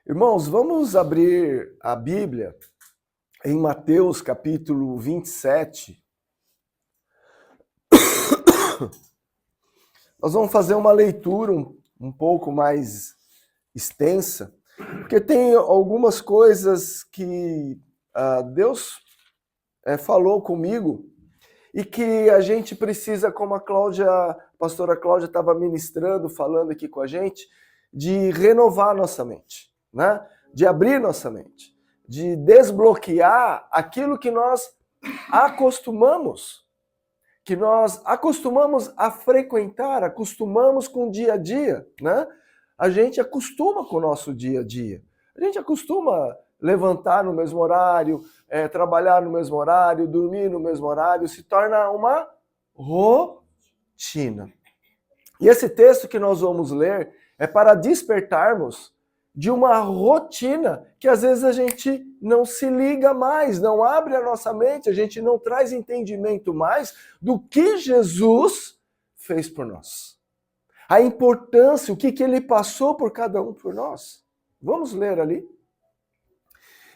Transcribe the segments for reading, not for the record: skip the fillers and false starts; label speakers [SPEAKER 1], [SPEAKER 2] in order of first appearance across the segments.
[SPEAKER 1] Irmãos, vamos abrir a Bíblia em Mateus capítulo 27. Nós vamos fazer uma leitura um pouco mais extensa, porque tem algumas coisas que Deus falou comigo e que a gente precisa, como a pastora Cláudia estava ministrando, falando aqui com a gente, de renovar nossa mente, né? De abrir nossa mente, de desbloquear aquilo que nós acostumamos a frequentar, acostumamos com o dia a dia, né? A gente acostuma com o nosso dia a dia. A gente acostuma levantar no mesmo horário, trabalhar no mesmo horário, dormir no mesmo horário, se torna uma rotina. E esse texto que nós vamos ler é para despertarmos de uma rotina que às vezes a gente não se liga mais, não abre a nossa mente, a gente não traz entendimento mais do que Jesus fez por nós. A importância, o que ele passou por cada um por nós. Vamos ler ali.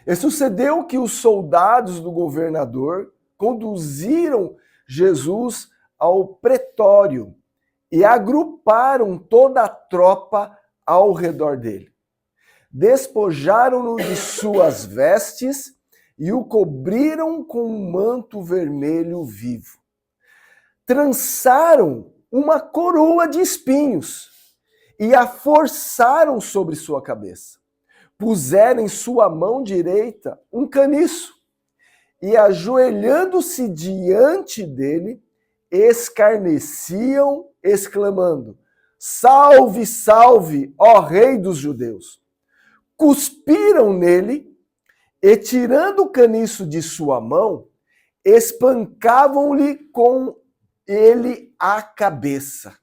[SPEAKER 1] E sucedeu que os soldados do governador conduziram Jesus ao pretório e agruparam toda a tropa ao redor dele. Despojaram-no de suas vestes e o cobriram com um manto vermelho vivo. Trançaram uma coroa de espinhos e a forçaram sobre sua cabeça. Puseram em sua mão direita um caniço e, ajoelhando-se diante dele, escarneciam, exclamando: Salve, salve, ó Rei dos Judeus! Cuspiram nele e, tirando o caniço de sua mão, espancavam-lhe com ele a cabeça.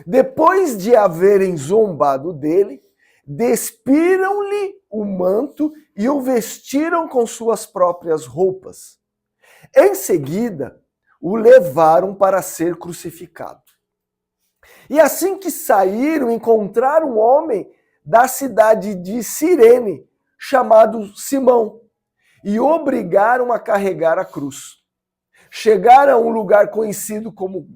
[SPEAKER 1] Depois de haverem zombado dele, despiram-lhe o manto e o vestiram com suas próprias roupas. Em seguida, o levaram para ser crucificado. E assim que saíram, encontraram um homem da cidade de Cirene, chamado Simão, e obrigaram a carregar a cruz. Chegaram a um lugar conhecido como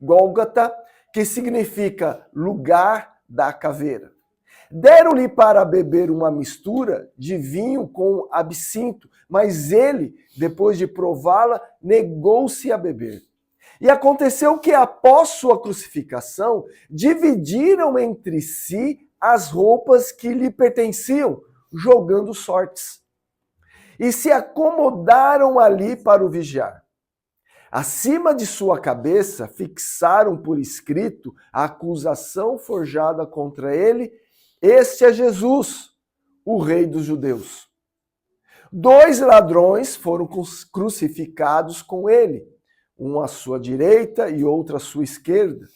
[SPEAKER 1] Gólgota, que significa lugar da caveira. Deram-lhe para beber uma mistura de vinho com absinto, mas ele, depois de prová-la, negou-se a beber. E aconteceu que, após sua crucificação, dividiram entre si as roupas que lhe pertenciam, jogando sortes. E se acomodaram ali para o vigiar. Acima de sua cabeça fixaram por escrito a acusação forjada contra ele: Este é Jesus, o Rei dos Judeus. 2 ladrões foram crucificados com ele, um à sua direita e outro à sua esquerda.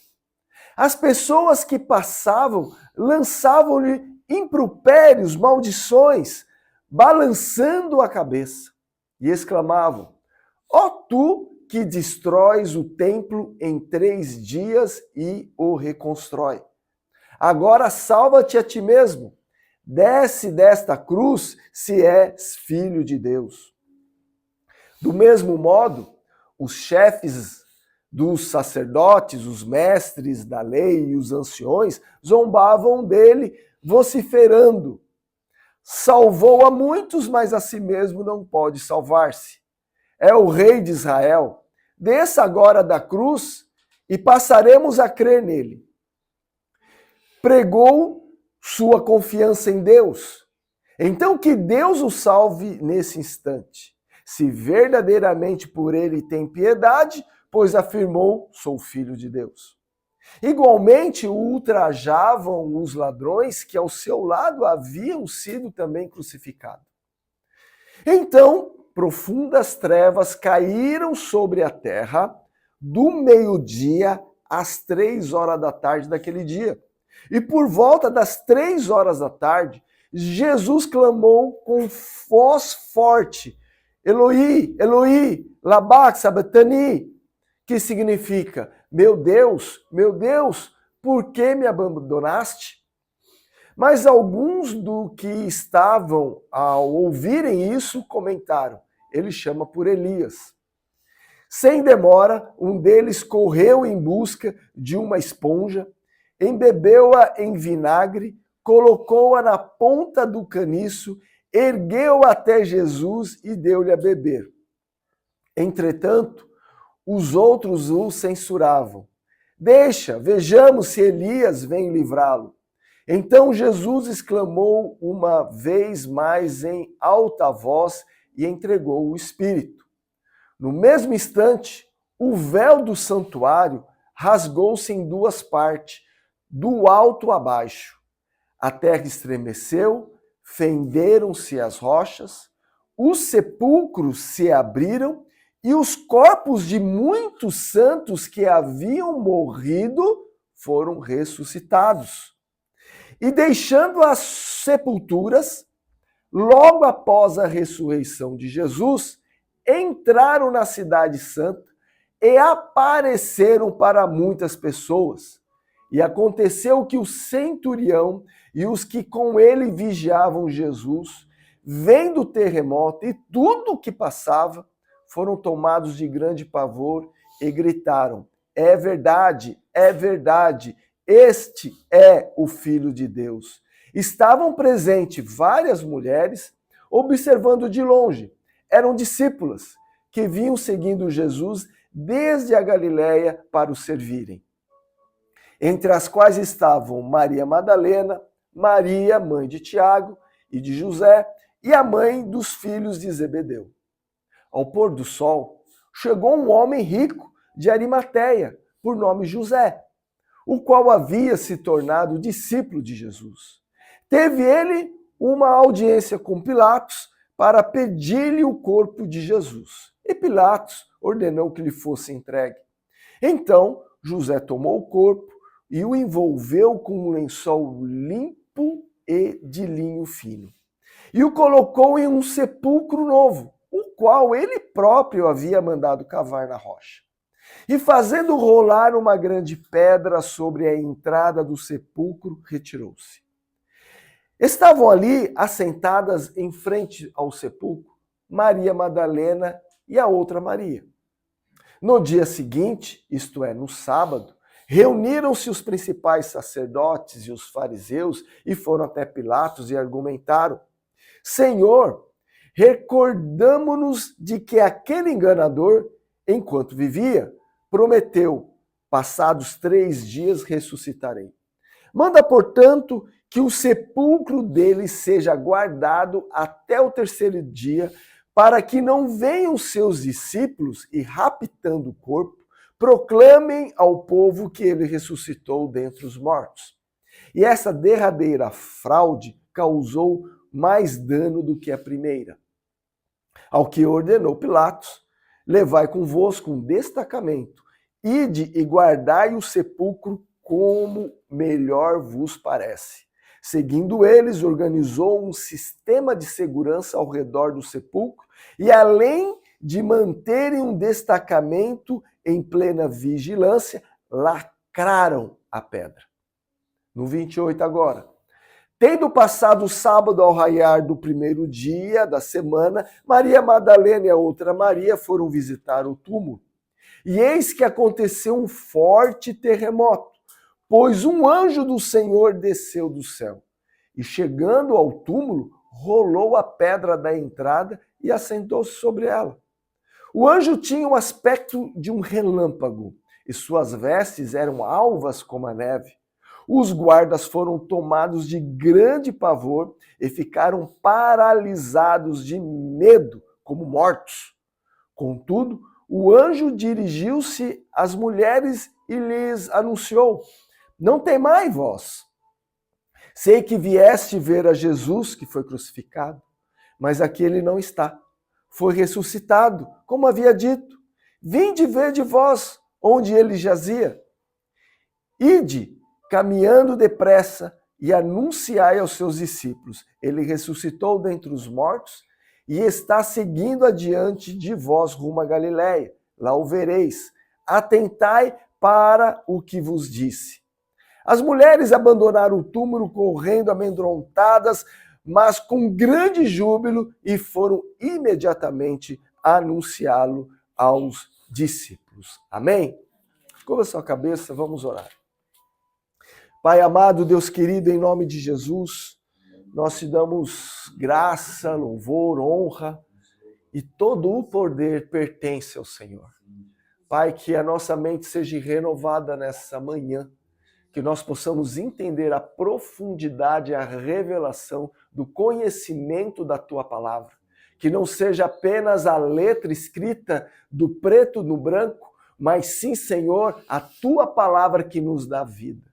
[SPEAKER 1] As pessoas que passavam lançavam-lhe impropérios, maldições, balançando a cabeça, e exclamavam: Ó tu que destróis o templo em 3 dias e o reconstrói. Agora salva-te a ti mesmo. Desce desta cruz se és filho de Deus. Do mesmo modo, os chefes dos sacerdotes, os mestres da lei e os anciões zombavam dele, vociferando: Salvou a muitos, mas a si mesmo não pode salvar-se. É o Rei de Israel. Desça agora da cruz e passaremos a crer nele. Pregou sua confiança em Deus. Então que Deus o salve nesse instante, se verdadeiramente por ele tem piedade, pois afirmou: sou filho de Deus. Igualmente ultrajavam os ladrões que ao seu lado haviam sido também crucificados. Então, profundas trevas caíram sobre a terra do meio-dia às 3 horas da tarde daquele dia. E por volta das 3 horas da tarde, Jesus clamou com voz forte: Eloi, Eloi, lama sabachthani, que significa: meu Deus, por que me abandonaste? Mas alguns do que estavam ao ouvirem isso comentaram: ele chama por Elias. Sem demora, um deles correu em busca de uma esponja, embebeu-a em vinagre, colocou-a na ponta do caniço, ergueu até Jesus e deu-lhe a beber. Entretanto, os outros o censuravam. Deixa, vejamos se Elias vem livrá-lo. Então Jesus exclamou uma vez mais em alta voz e entregou o Espírito. No mesmo instante, o véu do santuário rasgou-se em duas partes, do alto a baixo. A terra estremeceu, fenderam-se as rochas, os sepulcros se abriram e os corpos de muitos santos que haviam morrido foram ressuscitados. E deixando as sepulturas, logo após a ressurreição de Jesus, entraram na cidade santa e apareceram para muitas pessoas. E aconteceu que o centurião e os que com ele vigiavam Jesus, vendo o terremoto e tudo o que passava, foram tomados de grande pavor e gritaram: é verdade, este é o Filho de Deus. Estavam presentes várias mulheres, observando de longe. Eram discípulas que vinham seguindo Jesus desde a Galiléia para o servirem. Entre as quais estavam Maria Madalena, Maria, mãe de Tiago e de José, e a mãe dos filhos de Zebedeu. Ao pôr do sol, chegou um homem rico de Arimateia, por nome José, o qual havia se tornado discípulo de Jesus. Teve ele uma audiência com Pilatos para pedir-lhe o corpo de Jesus. E Pilatos ordenou que lhe fosse entregue. Então José tomou o corpo e o envolveu com um lençol limpo e de linho fino. E o colocou em um sepulcro novo, o qual ele próprio havia mandado cavar na rocha. E fazendo rolar uma grande pedra sobre a entrada do sepulcro, retirou-se. Estavam ali assentadas em frente ao sepulcro Maria Madalena e a outra Maria. No dia seguinte, isto é, no sábado, reuniram-se os principais sacerdotes e os fariseus e foram até Pilatos e argumentaram: Senhor, recordamo-nos de que aquele enganador, enquanto vivia, prometeu: passados 3 dias ressuscitarei. Manda, portanto, que o sepulcro dele seja guardado até o 3º dia, para que não venham seus discípulos e, raptando o corpo, proclamem ao povo que ele ressuscitou dentre os mortos. E essa derradeira fraude causou mais dano do que a primeira. Ao que ordenou Pilatos: levai convosco um destacamento, ide e guardai o sepulcro como melhor vos parece. Seguindo eles, organizou um sistema de segurança ao redor do sepulcro e, além de manterem um destacamento em plena vigilância, lacraram a pedra. No 28 agora. Tendo passado o sábado ao raiar do 1º dia da semana, Maria Madalena e a outra Maria foram visitar o túmulo. E eis que aconteceu um forte terremoto, pois um anjo do Senhor desceu do céu. E chegando ao túmulo, rolou a pedra da entrada e assentou-se sobre ela. O anjo tinha o aspecto de um relâmpago, e suas vestes eram alvas como a neve. Os guardas foram tomados de grande pavor e ficaram paralisados de medo, como mortos. Contudo, o anjo dirigiu-se às mulheres e lhes anunciou: não temais vós. Sei que vieste ver a Jesus que foi crucificado, mas aqui ele não está. Foi ressuscitado, como havia dito. Vinde ver de vós onde ele jazia. Ide, caminhando depressa, e anunciai aos seus discípulos: ele ressuscitou dentre os mortos e está seguindo adiante de vós rumo a Galiléia. Lá o vereis. Atentai para o que vos disse. As mulheres abandonaram o túmulo correndo amedrontadas, mas com grande júbilo, e foram imediatamente anunciá-lo aos discípulos. Amém? Curva sua cabeça, vamos orar. Pai amado, Deus querido, em nome de Jesus, nós te damos graça, louvor, honra, e todo o poder pertence ao Senhor. Pai, que a nossa mente seja renovada nessa manhã, que nós possamos entender a profundidade e a revelação do conhecimento da Tua palavra. Que não seja apenas a letra escrita do preto no branco, mas sim, Senhor, a Tua palavra que nos dá vida.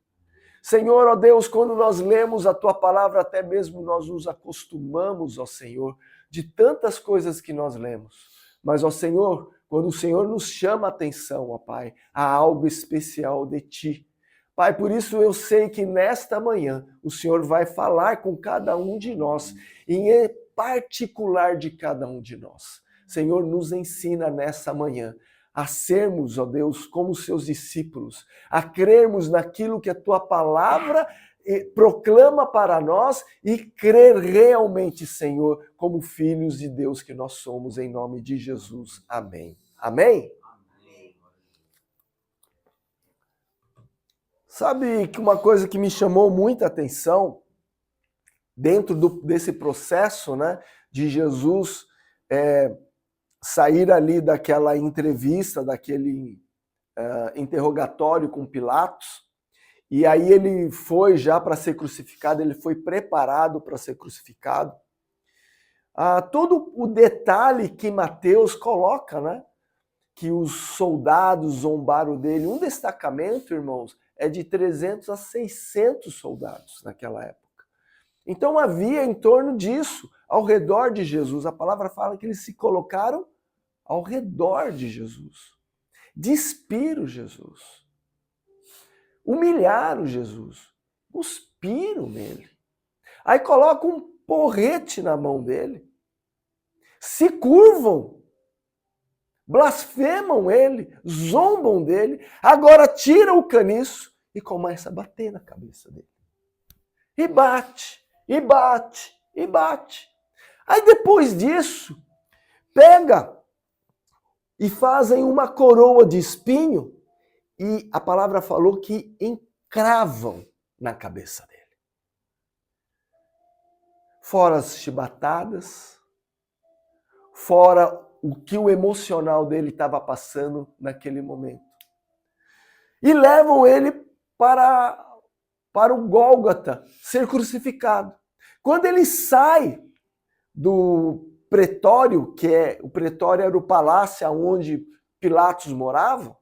[SPEAKER 1] Senhor, ó Deus, quando nós lemos a Tua palavra, até mesmo nós nos acostumamos, ó Senhor, de tantas coisas que nós lemos. Mas, ó Senhor, quando o Senhor nos chama a atenção, ó Pai, há algo especial de Ti. Pai, por isso eu sei que nesta manhã o Senhor vai falar com cada um de nós, em particular de cada um de nós. Senhor, nos ensina nessa manhã a sermos, ó Deus, como seus discípulos, a crermos naquilo que a Tua palavra proclama para nós e crer realmente, Senhor, como filhos de Deus que nós somos, em nome de Jesus. Amém. Amém? Sabe que uma coisa que me chamou muita atenção dentro desse processo, né, de Jesus sair ali daquela entrevista, daquele interrogatório com Pilatos, e aí ele foi já para ser crucificado, ele foi preparado para ser crucificado. Todo o detalhe que Mateus coloca, né, que os soldados zombaram dele, um destacamento, irmãos, é de 300 a 600 soldados naquela época. Então havia em torno disso, ao redor de Jesus. A palavra fala que eles se colocaram ao redor de Jesus. Despiram Jesus. Humilharam Jesus. Cuspiram nele. Aí colocam um porrete na mão dele. Se curvam. Blasfemam ele. Zombam dele. Agora tira o caniço e começa a bater na cabeça dele. E bate, e bate, e bate. Aí depois disso, pega e fazem uma coroa de espinho e a palavra falou que encravam na cabeça dele. Fora as chibatadas, fora o que o emocional dele estava passando naquele momento. E levam ele para o Gólgota, ser crucificado. Quando ele sai do pretório, o pretório era o palácio onde Pilatos morava,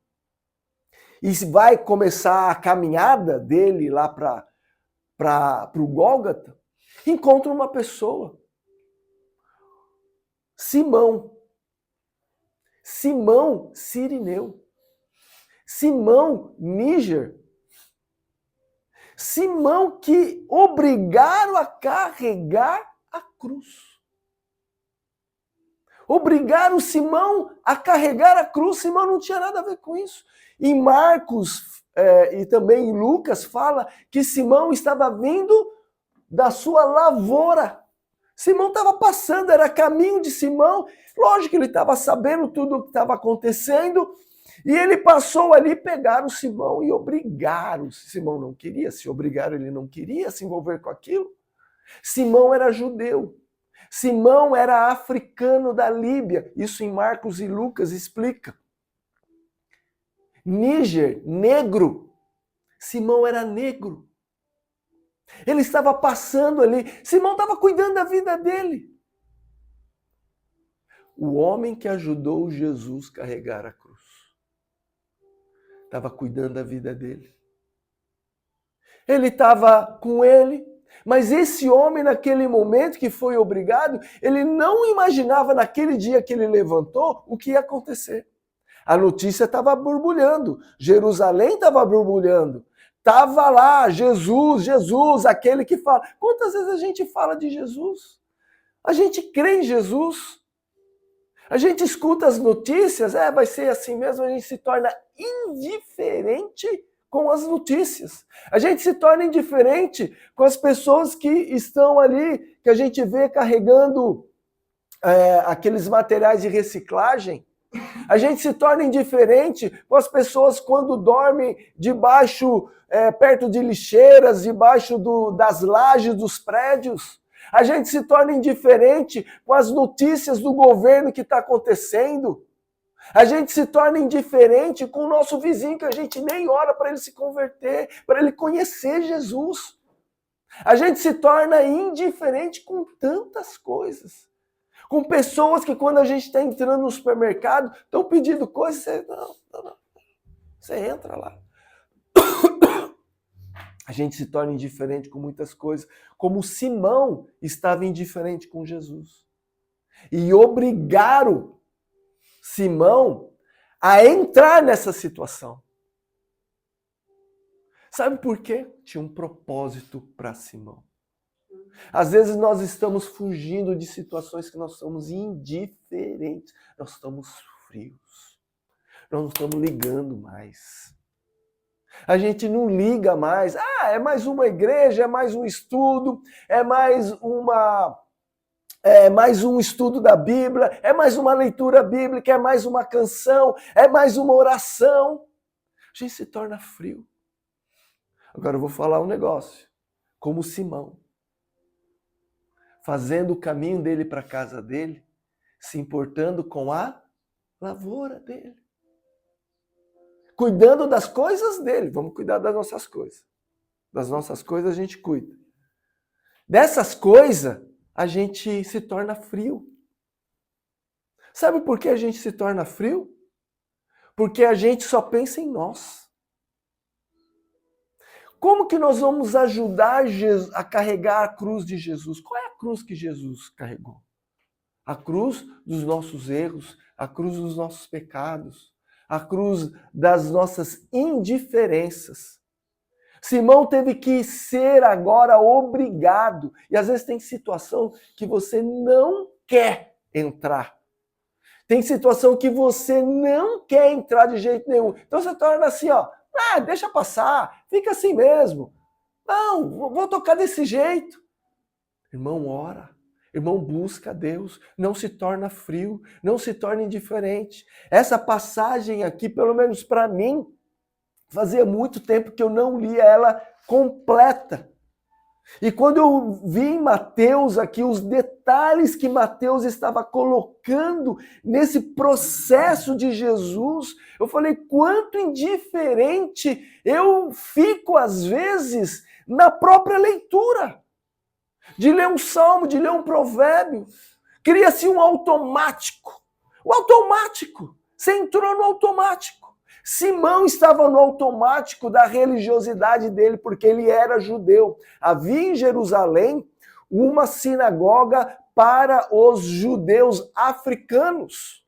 [SPEAKER 1] e vai começar a caminhada dele lá para o Gólgota, encontra uma pessoa, Simão Cirineu, Simão Níger, Simão que obrigaram a carregar a cruz. Obrigaram Simão a carregar a cruz. Simão não tinha nada a ver com isso. Em Marcos e também em Lucas fala que Simão estava vindo da sua lavoura. Simão estava passando, era caminho de Simão. Lógico que ele estava sabendo tudo o que estava acontecendo. E ele passou ali, pegaram Simão e obrigaram. Simão não queria, se obrigaram, ele não queria se envolver com aquilo. Simão era judeu. Simão era africano da Líbia. Isso em Marcos e Lucas explica. Níger, negro. Simão era negro. Ele estava passando ali. Simão estava cuidando da vida dele. O homem que ajudou Jesus a carregar a cruz estava cuidando da vida dele. Ele estava com ele, mas esse homem, naquele momento que foi obrigado, ele não imaginava naquele dia que ele levantou o que ia acontecer. A notícia estava borbulhando, Jerusalém estava borbulhando, estava lá Jesus, Jesus, aquele que fala. Quantas vezes a gente fala de Jesus? A gente crê em Jesus. A gente escuta as notícias, vai ser assim mesmo, a gente se torna indiferente com as notícias. A gente se torna indiferente com as pessoas que estão ali, que a gente vê carregando aqueles materiais de reciclagem. A gente se torna indiferente com as pessoas quando dormem debaixo, perto de lixeiras, debaixo das lajes dos prédios. A gente se torna indiferente com as notícias do governo que está acontecendo. A gente se torna indiferente com o nosso vizinho, que a gente nem ora para ele se converter, para ele conhecer Jesus. A gente se torna indiferente com tantas coisas. Com pessoas que quando a gente está entrando no supermercado, estão pedindo coisas, você não. Você entra lá. A gente se torna indiferente com muitas coisas, como Simão estava indiferente com Jesus. E obrigaram Simão a entrar nessa situação. Sabe por quê? Tinha um propósito para Simão. Às vezes nós estamos fugindo de situações que nós somos indiferentes. Nós estamos frios. Nós não estamos ligando mais. A gente não liga mais. É mais uma igreja, é mais um estudo, é mais um estudo da Bíblia, é mais uma leitura bíblica, é mais uma canção, é mais uma oração. A gente se torna frio. Agora eu vou falar um negócio. Como Simão. Fazendo o caminho dele para a casa dele, se importando com a lavoura dele. Cuidando das coisas dele. Vamos cuidar das nossas coisas. Das nossas coisas a gente cuida. Dessas coisas, a gente se torna frio. Sabe por que a gente se torna frio? Porque a gente só pensa em nós. Como que nós vamos ajudar a carregar a cruz de Jesus? Qual é a cruz que Jesus carregou? A cruz dos nossos erros, a cruz dos nossos pecados, a cruz das nossas indiferenças. Simão teve que ser agora obrigado. E às vezes tem situação que você não quer entrar. Tem situação que você não quer entrar de jeito nenhum. Então você torna assim, deixa passar, fica assim mesmo. Não, vou tocar desse jeito. Irmão, ora. Irmão, busca a Deus. Não se torna frio, não se torna indiferente. Essa passagem aqui, pelo menos para mim, fazia muito tempo que eu não lia ela completa. E quando eu vi em Mateus aqui os detalhes que Mateus estava colocando nesse processo de Jesus, eu falei, quanto indiferente eu fico às vezes na própria leitura. De ler um salmo, de ler um provérbio. Cria-se um automático. O automático. Você entrou no automático. Simão estava no automático da religiosidade dele, porque ele era judeu. Havia em Jerusalém uma sinagoga para os judeus africanos.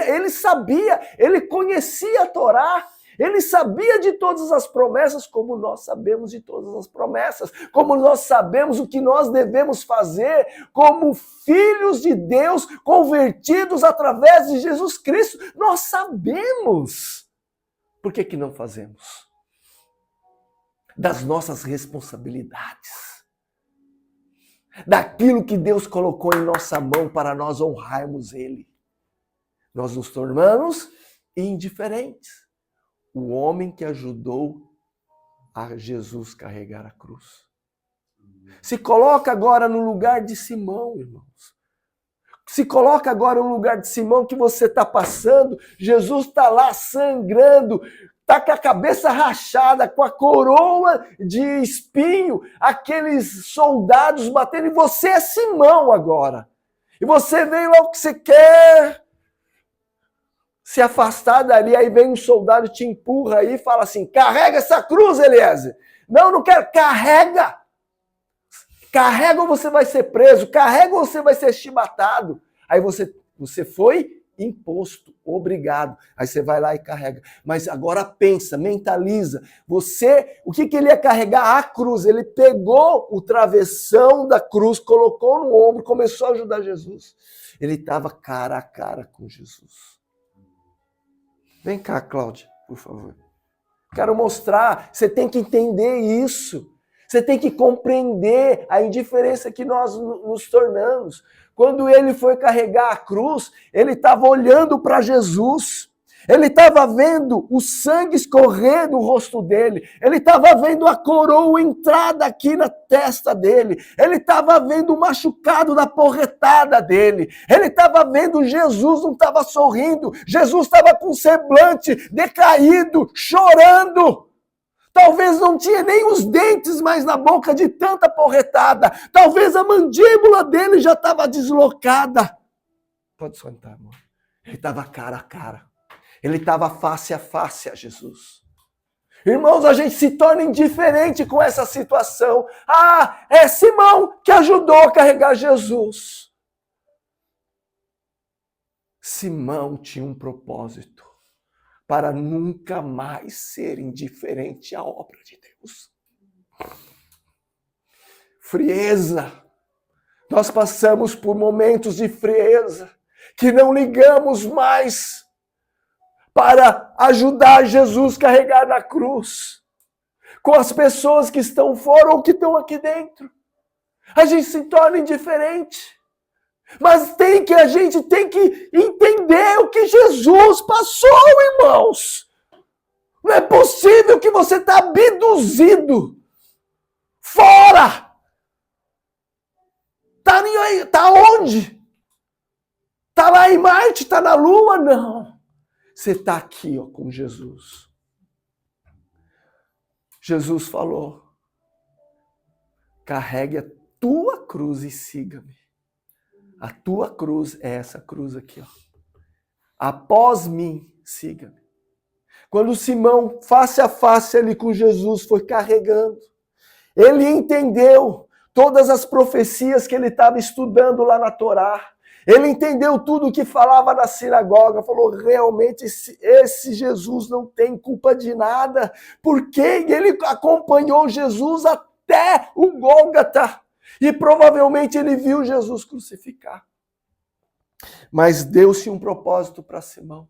[SPEAKER 1] Ele sabia, ele conhecia a Torá, ele sabia de todas as promessas, como nós sabemos de todas as promessas, como nós sabemos o que nós devemos fazer como filhos de Deus, convertidos através de Jesus Cristo. Nós sabemos. Por que não fazemos? Das nossas responsabilidades. Daquilo que Deus colocou em nossa mão para nós honrarmos Ele. Nós nos tornamos indiferentes. O homem que ajudou a Jesus carregar a cruz. Se coloca agora no lugar de Simão, irmãos. Se coloca agora no lugar de Simão que você está passando. Jesus está lá sangrando, está com a cabeça rachada, com a coroa de espinho, aqueles soldados batendo, e você é Simão agora. E você vem lá o que você quer se afastar dali, aí vem um soldado, te empurra aí e fala assim, carrega essa cruz, Eliezer. Não quero, carrega. Carrega ou você vai ser preso, carrega ou você vai ser chibatado. Aí você foi imposto, obrigado. Aí você vai lá e carrega. Mas agora pensa, mentaliza. O que ele ia carregar? A cruz. Ele pegou o travessão da cruz, colocou no ombro, começou a ajudar Jesus. Ele estava cara a cara com Jesus. Vem cá, Cláudia, por favor. Quero mostrar, você tem que entender isso. Você tem que compreender a indiferença que nós nos tornamos. Quando ele foi carregar a cruz, ele estava olhando para Jesus. Ele estava vendo o sangue escorrer no rosto dele. Ele estava vendo a coroa entrar aqui na testa dele. Ele estava vendo o machucado da porretada dele. Ele estava vendo Jesus, não estava sorrindo. Jesus estava com semblante decaído, chorando. Talvez não tinha nem os dentes mais na boca de tanta porretada. Talvez a mandíbula dele já estava deslocada. Pode sentar, amor. Ele estava cara a cara. Ele estava face a face a Jesus. Irmãos, a gente se torna indiferente com essa situação. Ah, é Simão que ajudou a carregar Jesus. Simão tinha um propósito para nunca mais ser indiferente à obra de Deus. Frieza. Nós passamos por momentos de frieza, que não ligamos mais para ajudar Jesus a carregar na cruz, com as pessoas que estão fora ou que estão aqui dentro. A gente se torna indiferente. Mas a gente tem que entender o que Jesus passou, irmãos. Não é possível que você está abduzido. Fora! Tá onde? Tá lá em Marte? Tá na Lua? Não. Você está aqui, ó, com Jesus. Jesus falou: carregue a tua cruz e siga-me. A tua cruz é essa cruz aqui, ó. Após mim, siga-me. Quando Simão, face a face ali com Jesus, foi carregando, ele entendeu todas as profecias que ele estava estudando lá na Torá. Ele entendeu tudo o que falava na sinagoga, falou, realmente esse Jesus não tem culpa de nada, porque ele acompanhou Jesus até o Gólgota, e provavelmente ele viu Jesus crucificar. Mas deu-se um propósito para Simão.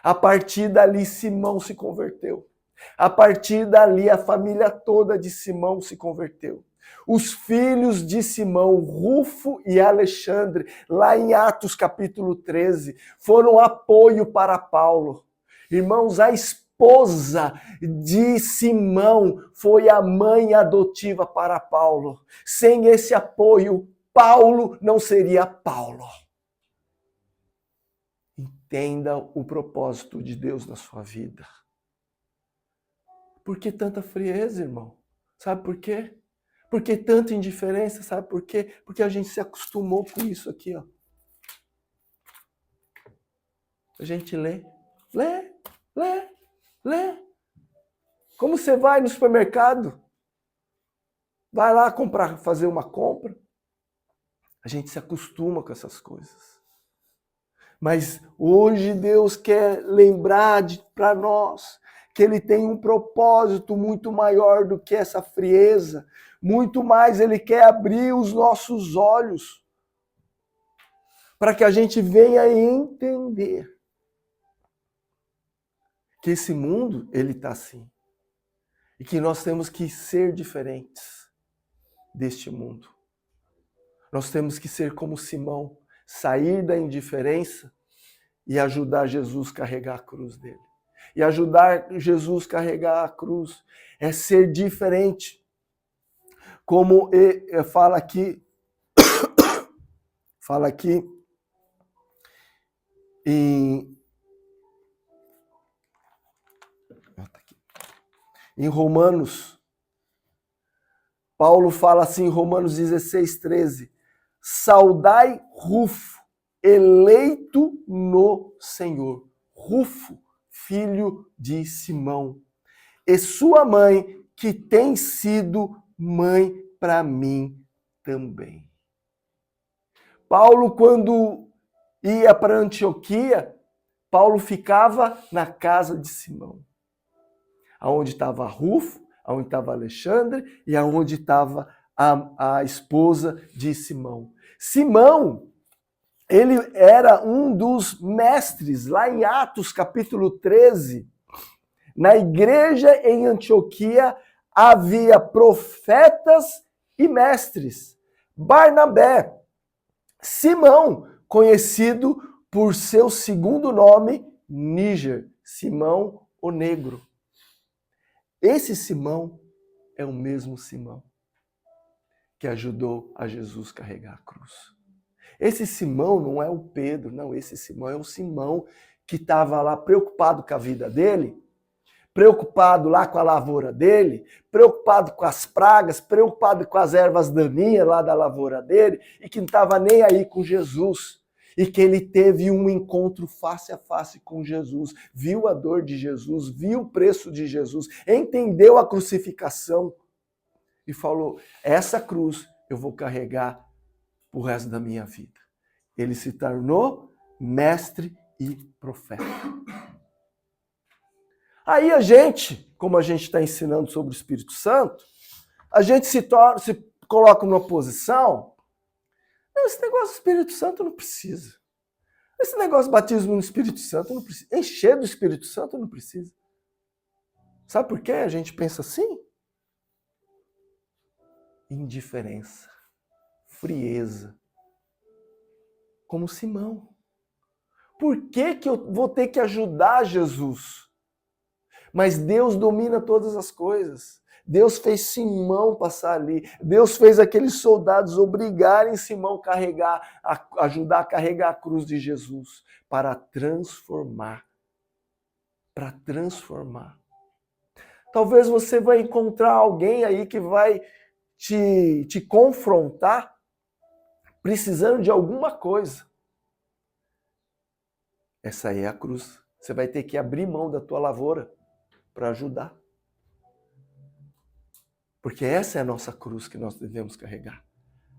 [SPEAKER 1] A partir dali, Simão se converteu. A partir dali, a família toda de Simão se converteu. Os filhos de Simão, Rufo e Alexandre, lá em Atos capítulo 13, foram apoio para Paulo. Irmãos, a esposa de Simão foi a mãe adotiva para Paulo. Sem esse apoio, Paulo não seria Paulo. Entenda o propósito de Deus na sua vida. Por que tanta frieza, irmão? Sabe por quê? Por que tanta indiferença? Sabe por quê? Porque a gente se acostumou com isso aqui, ó. A gente lê. Como você vai no supermercado? Vai lá fazer uma compra. A gente se acostuma com essas coisas. Mas hoje Deus quer lembrar para nós que Ele tem um propósito muito maior do que essa frieza. Muito mais, Ele quer abrir os nossos olhos para que a gente venha entender que esse mundo, ele está assim. E que nós temos que ser diferentes deste mundo. Nós temos que ser como Simão, sair da indiferença e ajudar Jesus a carregar a cruz dele. E ajudar Jesus a carregar a cruz é ser diferente. Como fala aqui em Romanos, Paulo fala assim em Romanos 16:13, saudai Rufo, eleito no Senhor. Rufo, filho de Simão, e sua mãe, que tem sido mãe para mim também. Paulo, quando ia para Antioquia, Paulo ficava na casa de Simão. Aonde estava Rufo, aonde estava Alexandre e aonde estava a esposa de Simão. Simão, ele era um dos mestres, lá em Atos capítulo 13, Na igreja em Antioquia havia profetas e mestres. Barnabé, Simão, conhecido por seu segundo nome, Níger, Simão o Negro. Esse Simão é o mesmo Simão que ajudou a Jesus carregar a cruz. Esse Simão não é o Pedro, não, esse Simão é o Simão que estava lá preocupado com a vida dele, preocupado lá com a lavoura dele, preocupado com as pragas, preocupado com as ervas daninhas lá da lavoura dele, e que não estava nem aí com Jesus. E que ele teve um encontro face a face com Jesus, viu a dor de Jesus, viu o preço de Jesus, entendeu a crucificação e falou, essa cruz eu vou carregar o resto da minha vida. Ele se tornou mestre e profeta. Aí a gente, como a gente está ensinando sobre o Espírito Santo, a gente se coloca numa posição, não, esse negócio do Espírito Santo não precisa. Esse negócio de batismo no Espírito Santo não precisa. Encher do Espírito Santo não precisa. Sabe por que a gente pensa assim? Indiferença, frieza. Como Simão. Por que que eu vou ter que ajudar Jesus? Mas Deus domina todas as coisas. Deus fez Simão passar ali. Deus fez aqueles soldados obrigarem Simão a ajudar a carregar a cruz de Jesus para transformar. Para transformar. Talvez você vai encontrar alguém aí que vai te confrontar precisando de alguma coisa. Essa aí é a cruz. Você vai ter que abrir mão da tua lavoura para ajudar. Porque essa é a nossa cruz que nós devemos carregar.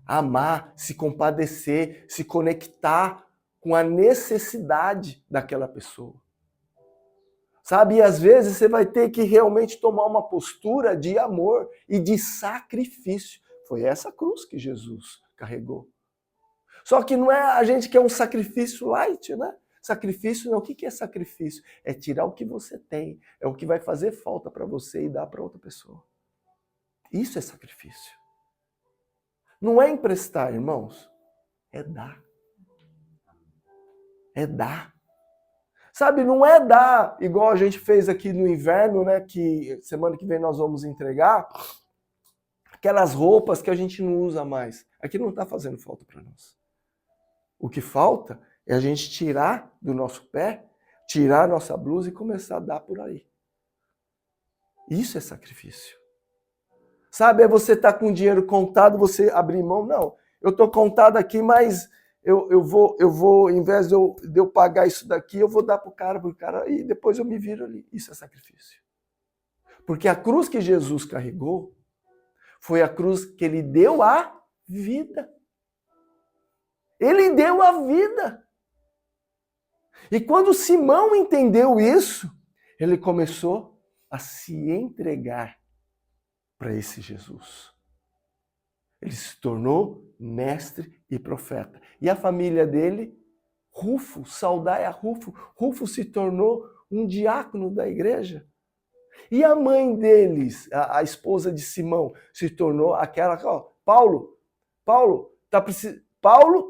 [SPEAKER 1] Amar, se compadecer, se conectar com a necessidade daquela pessoa. Sabe, e às vezes você vai ter que realmente tomar uma postura de amor e de sacrifício. Foi essa cruz que Jesus carregou. Só que não é a gente que é um sacrifício light, né? Sacrifício não. O que é sacrifício? É tirar o que você tem. É o que vai fazer falta para você e dar para outra pessoa. Isso é sacrifício. Não é emprestar, irmãos. É dar. É dar. Sabe, não é dar igual a gente fez aqui no inverno, né? Que semana que vem nós vamos entregar. Aquelas roupas que a gente não usa mais. Aqui não está fazendo falta para nós. O que falta é a gente tirar do nosso pé, tirar a nossa blusa e começar a dar por aí. Isso é sacrifício. Sabe, é você estar com o dinheiro contado, você abrir mão. Não, eu estou contado aqui, mas eu vou, em vez de eu pagar isso daqui, eu vou dar para o cara, e depois eu me viro ali. Isso é sacrifício. Porque a cruz que Jesus carregou foi a cruz que ele deu a vida. Ele deu a vida. E quando Simão entendeu isso, ele começou a se entregar para esse Jesus. Ele se tornou mestre e profeta. E a família dele, Rufo, saudai a Rufo. Rufo se tornou um diácono da igreja. E a mãe deles, a esposa de Simão, se tornou aquela, ó, Paulo,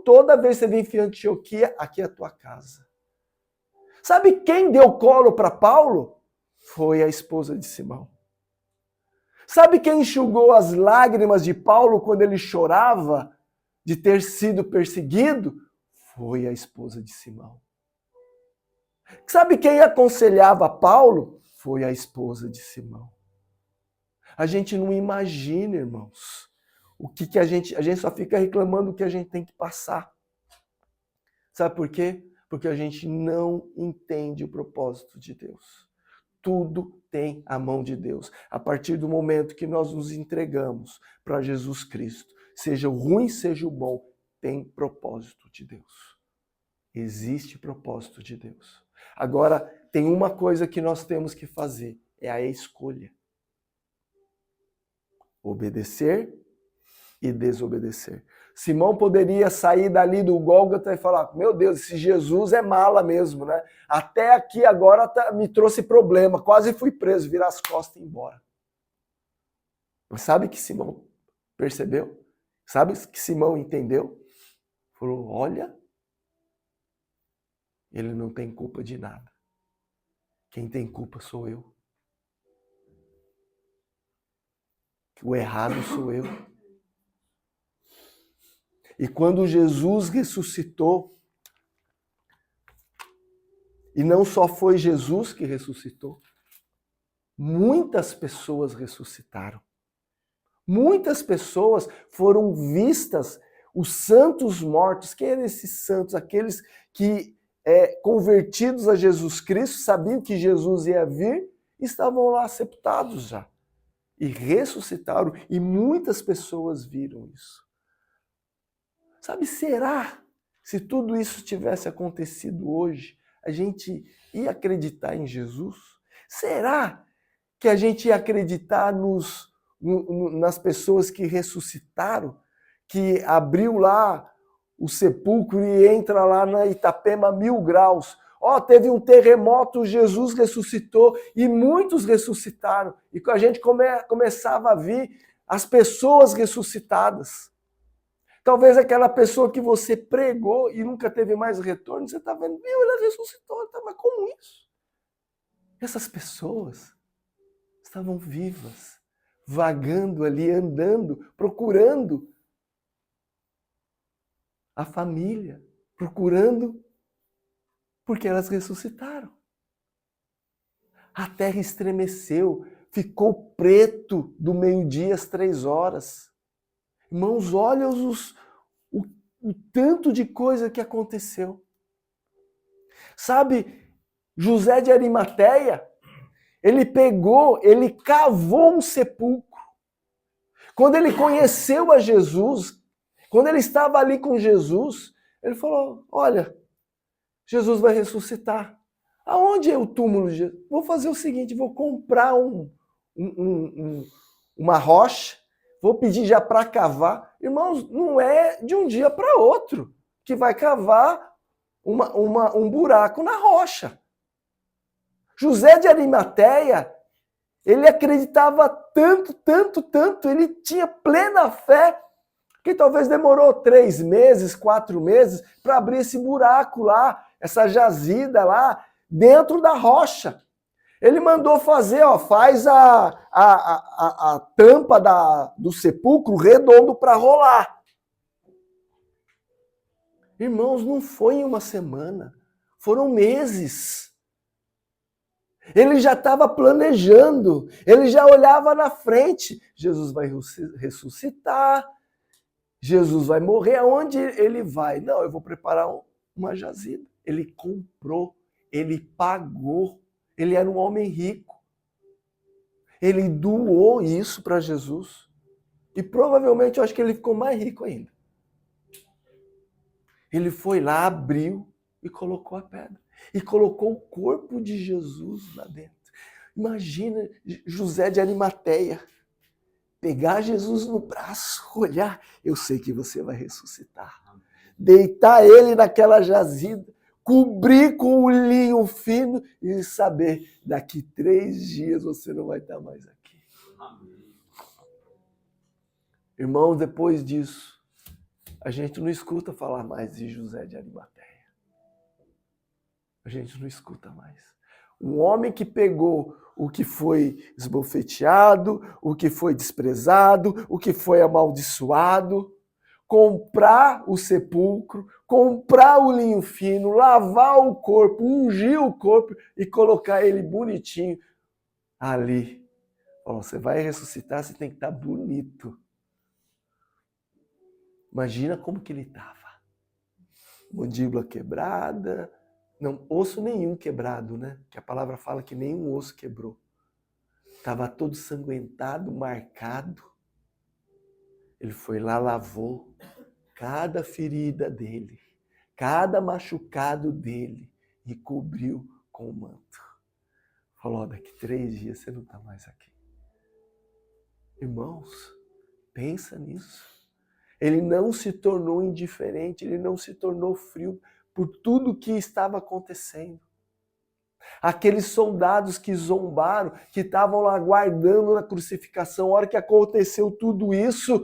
[SPEAKER 1] toda vez que você vem em Antioquia, aqui é a tua casa. Sabe quem deu colo para Paulo? Foi a esposa de Simão. Sabe quem enxugou as lágrimas de Paulo quando ele chorava de ter sido perseguido? Foi a esposa de Simão. Sabe quem aconselhava Paulo? Foi a esposa de Simão. A gente não imagina, irmãos, o que a gente só fica reclamando o que a gente tem que passar. Sabe por quê? Porque a gente não entende o propósito de Deus. Tudo tem a mão de Deus. A partir do momento que nós nos entregamos para Jesus Cristo, seja o ruim, seja o bom, tem propósito de Deus. Existe propósito de Deus. Agora, tem uma coisa que nós temos que fazer, é a escolha. Obedecer e desobedecer. Simão poderia sair dali do Gólgota e falar, meu Deus, esse Jesus é mala mesmo, né? Até aqui agora me trouxe problema, quase fui preso, virar as costas e ir embora. Mas sabe que Simão percebeu? Sabe que Simão entendeu? Falou, olha, ele não tem culpa de nada. Quem tem culpa sou eu. O errado sou eu. E quando Jesus ressuscitou, e não só foi Jesus que ressuscitou, muitas pessoas ressuscitaram. Muitas pessoas foram vistas, os santos mortos. Quem eram esses santos? Aqueles que, convertidos a Jesus Cristo, sabiam que Jesus ia vir, estavam lá sepultados já. E ressuscitaram, e muitas pessoas viram isso. Sabe, será, se tudo isso tivesse acontecido hoje, a gente ia acreditar em Jesus? Será que a gente ia acreditar nas pessoas que ressuscitaram, que abriu lá o sepulcro e entra lá na Itapema 1000 graus? Teve um terremoto, Jesus ressuscitou e muitos ressuscitaram. E a gente começava a ver as pessoas ressuscitadas. Talvez aquela pessoa que você pregou e nunca teve mais retorno, você está vendo, ela ressuscitou, mas como isso? Essas pessoas estavam vivas, vagando ali, andando, procurando a família, procurando, porque elas ressuscitaram. A terra estremeceu, ficou preto do meio-dia às 3 horas. Irmãos, olha o tanto de coisa que aconteceu. Sabe, José de Arimateia, ele cavou um sepulcro. Quando ele conheceu a Jesus, quando ele estava ali com Jesus, ele falou, olha, Jesus vai ressuscitar. Aonde é o túmulo de Jesus? Vou fazer o seguinte, vou comprar uma rocha, vou pedir já para cavar. Irmãos, não é de um dia para outro que vai cavar um buraco na rocha. José de Arimateia, ele acreditava tanto, ele tinha plena fé, que talvez demorou 3 meses, 4 meses, para abrir esse buraco lá, essa jazida lá, dentro da rocha. Ele mandou fazer, faz a tampa do sepulcro redondo para rolar. Irmãos, não foi em uma semana, foram meses. Ele já estava planejando, ele já olhava na frente. Jesus vai ressuscitar, Jesus vai morrer. Aonde ele vai? Não, eu vou preparar uma jazida. Ele comprou, ele pagou, ele era um homem rico. Ele doou isso para Jesus. E provavelmente eu acho que ele ficou mais rico ainda. Ele foi lá, abriu e colocou a pedra. E colocou o corpo de Jesus lá dentro. Imagina José de Arimateia pegar Jesus no braço, olhar, eu sei que você vai ressuscitar. Deitar ele naquela jazida, cobrir com um linho fino e saber, daqui 3 dias você não vai estar mais aqui. Irmãos, depois disso, a gente não escuta falar mais de José de Arimateia. A gente não escuta mais. Um homem que pegou o que foi esbofeteado, o que foi desprezado, o que foi amaldiçoado, comprar o sepulcro, comprar o linho fino, lavar o corpo, ungir o corpo e colocar ele bonitinho ali. Você vai ressuscitar, você tem que estar bonito. Imagina como que ele estava. Mandíbula quebrada, não, osso nenhum quebrado, né? Que a palavra fala que nenhum osso quebrou. Estava todo sanguentado, marcado. Ele foi lá, lavou cada ferida dele, cada machucado dele e cobriu com o manto. Falou, daqui 3 dias você não está mais aqui. Irmãos, pensa nisso. Ele não se tornou indiferente, ele não se tornou frio por tudo que estava acontecendo. Aqueles soldados que zombaram, que estavam lá guardando na crucificação, a hora que aconteceu tudo isso,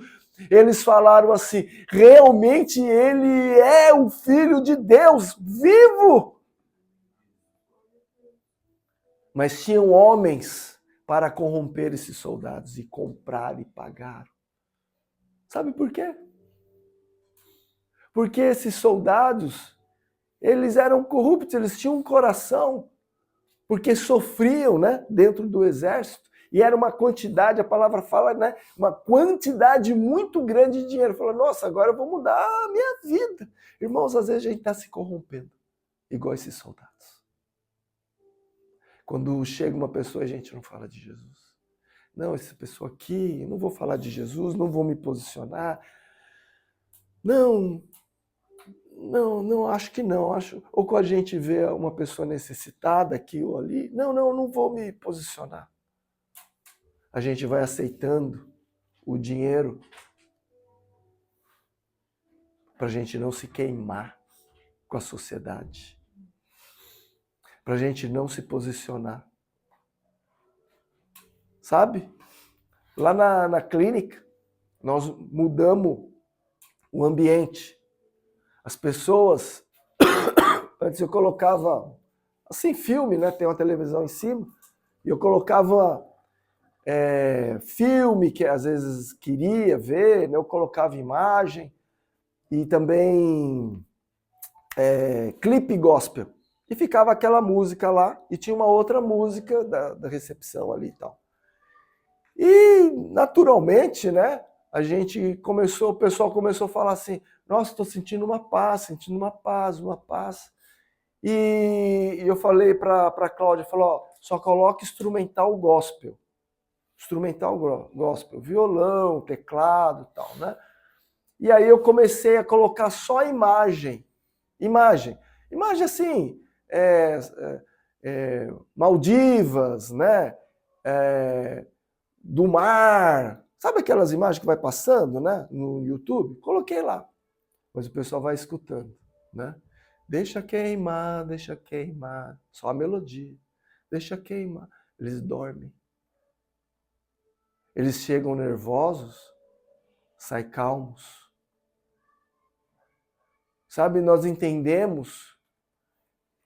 [SPEAKER 1] eles falaram assim, realmente ele é o Filho de Deus, vivo! Mas tinham homens para corromper esses soldados e comprar e pagar. Sabe por quê? Porque esses soldados, eles eram corruptos, eles tinham um coração, porque sofriam, né, dentro do exército, e era uma quantidade, a palavra fala, né, uma quantidade muito grande de dinheiro. Fala, nossa, agora eu vou mudar a minha vida. Irmãos, às vezes a gente está se corrompendo, igual esses soldados. Quando chega uma pessoa, a gente não fala de Jesus. Não, essa pessoa aqui, não vou falar de Jesus, não vou me posicionar. Não, acho que não. Ou quando a gente vê uma pessoa necessitada aqui ou ali, não vou me posicionar. A gente vai aceitando o dinheiro para a gente não se queimar com a sociedade, para a gente não se posicionar. Sabe? Lá na clínica, nós mudamos o ambiente. As pessoas, antes eu colocava, assim, filme, né? Tem uma televisão em cima, e eu colocava filme que às vezes queria ver, né? Eu colocava imagem, e também clipe gospel. E ficava aquela música lá, e tinha uma outra música da recepção ali e tal. E, naturalmente, né? O pessoal começou a falar assim, nossa, estou sentindo uma paz. E eu falei para a Cláudia, ó, só coloca instrumental gospel. Instrumental gospel, violão, teclado e tal, né? E aí eu comecei a colocar só imagem assim, Maldivas, né? Do mar, sabe aquelas imagens que vai passando, né, no YouTube? Coloquei lá, mas o pessoal vai escutando, né? Deixa queimar, só a melodia, deixa queimar. Eles dormem. Eles chegam nervosos, saem calmos. Sabe, nós entendemos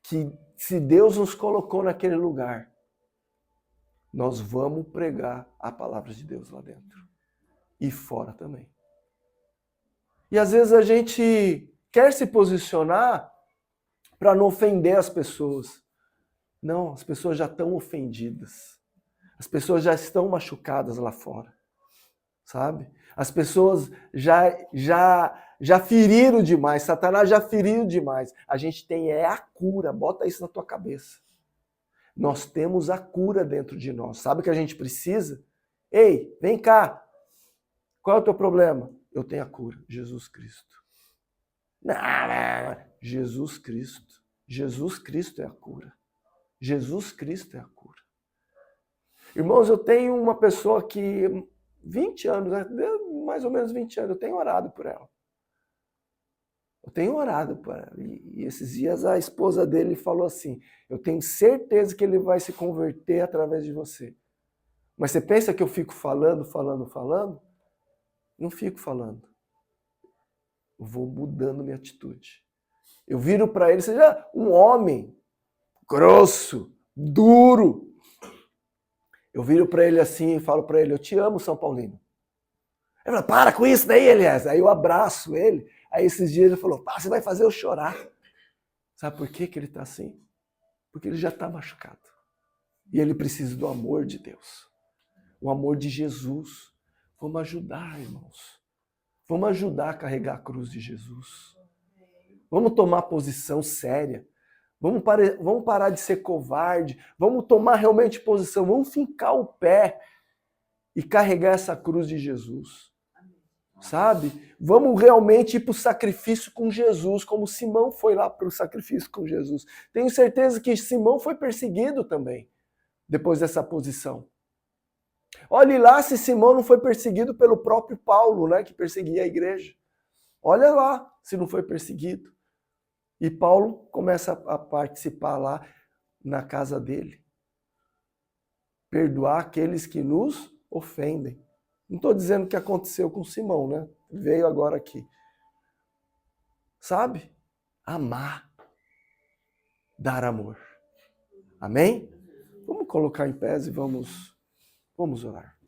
[SPEAKER 1] que se Deus nos colocou naquele lugar, nós vamos pregar a palavra de Deus lá dentro. E fora também. E às vezes a gente quer se posicionar para não ofender as pessoas. Não, as pessoas já estão ofendidas. As pessoas já estão machucadas lá fora. Sabe? As pessoas já feriram demais. Satanás já feriu demais. A gente tem a cura. Bota isso na tua cabeça. Nós temos a cura dentro de nós. Sabe o que a gente precisa? Ei, vem cá. Qual é o teu problema? Eu tenho a cura. Jesus Cristo. Não. Jesus Cristo. Jesus Cristo é a cura. Jesus Cristo é a cura. Irmãos, eu tenho uma pessoa que 20 anos, mais ou menos 20 anos, eu tenho orado por ela. E esses dias a esposa dele falou assim, eu tenho certeza que ele vai se converter através de você. Mas você pensa que eu fico falando? Não fico falando. Eu vou mudando minha atitude. Eu viro para ele, seja um homem grosso, duro. Eu viro para ele assim e falo para ele, eu te amo, São Paulino. Ele fala, para com isso daí, Elias. Aí eu abraço ele. Aí esses dias ele falou, você vai fazer eu chorar. Sabe por que ele está assim? Porque ele já está machucado. E ele precisa do amor de Deus. O amor de Jesus. Vamos ajudar, irmãos. Vamos ajudar a carregar a cruz de Jesus. Vamos tomar posição séria. Vamos parar de ser covarde. Vamos tomar realmente posição. Vamos fincar o pé e carregar essa cruz de Jesus. Sabe? Vamos realmente ir para o sacrifício com Jesus, como Simão foi lá para o sacrifício com Jesus. Tenho certeza que Simão foi perseguido também, depois dessa posição. Olhe lá se Simão não foi perseguido pelo próprio Paulo, né, que perseguia a igreja. Olha lá se não foi perseguido. E Paulo começa a participar lá na casa dele. Perdoar aqueles que nos ofendem. Não estou dizendo que aconteceu com Simão, né? Veio agora aqui. Sabe? Amar. Dar amor. Amém? Vamos colocar em pés e vamos orar.